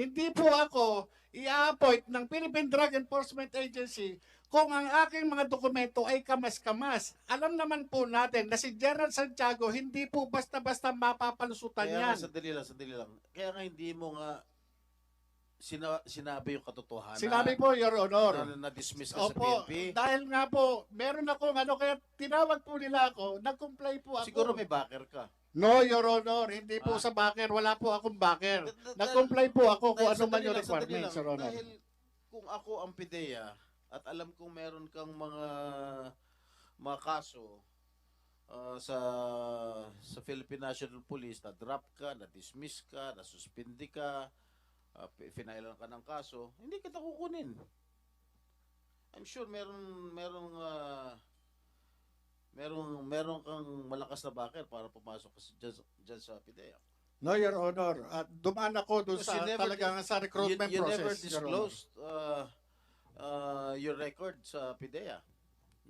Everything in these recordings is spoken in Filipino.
Hindi po ako i-appoint ng Philippine Drug Enforcement Agency kung ang aking mga dokumento ay kamas-kamas. Alam naman po natin na si General Santiago hindi po basta-basta mapapalusutan Kaya yan. nga, sandali lang. Kaya nga hindi mo nga sinabi yung katotohanan. Sinabi po, Your Honor. Na-dismiss ka sa Opo, PNP. dahil nga po, meron akong kaya tinawag po nila ako, nag-comply po ako. Siguro may backer ka. No, Your Honor, hindi po Ah? sa backer, wala po akong backer. Da- da- Nag-comply po ako kung Dahil ano man sandali yung lang, sandali requirements, lang. Your Honor. Dahil kung ako ang PIDEA at alam kong meron kang mga kaso sa Philippine National Police, na drop ka, na dismiss ka, na suspindi ka, finailan ka ng kaso, hindi kita kukunin. I'm sure meron kang malakas na backer para pumasok ka dyan sa PIDEA. No, Your Honor. At dumaan ako doon Because sa talagang sa recruitment you process, never Your Honor. disclosed your record sa PIDEA.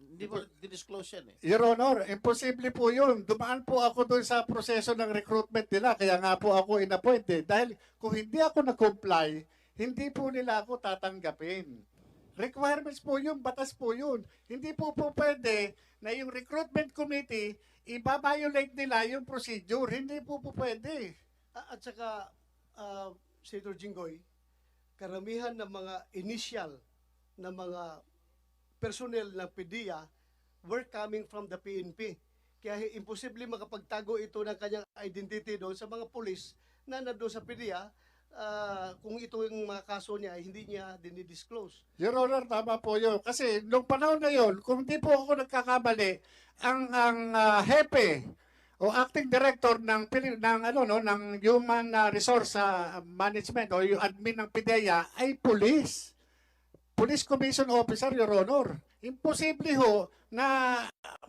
Hindi mo disclose yan eh. Your Honor, imposible po yun. Dumaan po ako doon sa proseso ng recruitment nila. Kaya nga po ako inappointed. Dahil kung hindi ako nag-comply, hindi po nila ako tatanggapin. Requirements po yun, batas po yun. Hindi po pwede na yung recruitment committee, i-violate nila yung procedure. Hindi po pwede. At saka, Senator Jinggoy, karamihan ng mga initial na mga personnel ng PDEA were coming from the PNP. Kaya imposible makapagtago ito ng kanyang identity doon sa mga pulis na nandoon sa PDEA kung ito yung mga kaso niya, hindi niya dinidisclose. Your Honor, tama po yun. Kasi nung panahon na yun, kung di po ako nagkakamali, ang hepe o acting director ng Human Resource Management o yung admin ng PIDEA ay police. Police Commission Officer, Your Honor. Imposible ho na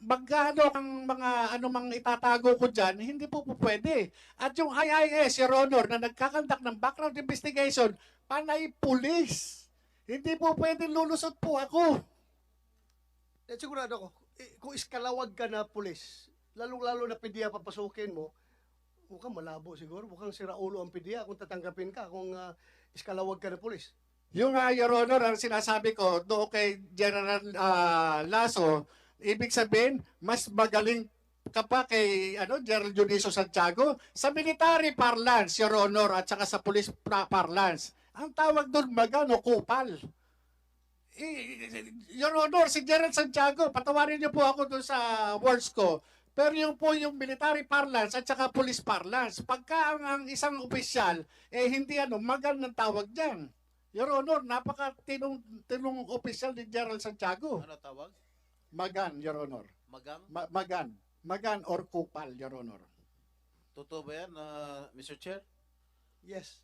magkano ang mga anumang itatago ko dyan, hindi po pwede. At yung IIS, Your Honor, na nagkakandak ng background investigation, panay police. Hindi po pwede lulusot po ako. Sigurado ako, kung iskalawag ka na pulis, lalong-lalo na PDEA papasukin mo, mukhang malabo siguro, mukhang siraulo ang PDEA kung tatanggapin ka kung iskalawag ka na pulis. Yung Your Honor, ang sinasabi ko doon kay General Lasso, ibig sabihin, mas magaling ka pa kay General Juniso Santiago sa military parlance, Your Honor, at saka sa police parlance. Ang tawag doon, kupal. Your Honor, si General Santiago, patawarin niyo po ako doon sa words ko, pero yung po yung military parlance at saka police parlance, pagka ang isang opisyal, hindi magan ng tawag dyan. Your Honor, napaka-tinong opisyal ni General Santiago. Ano tawag? Magan, Your Honor. Magang? Magan. Magan or kupal, Your Honor. Totoo ba yan, Mr. Chair? Yes,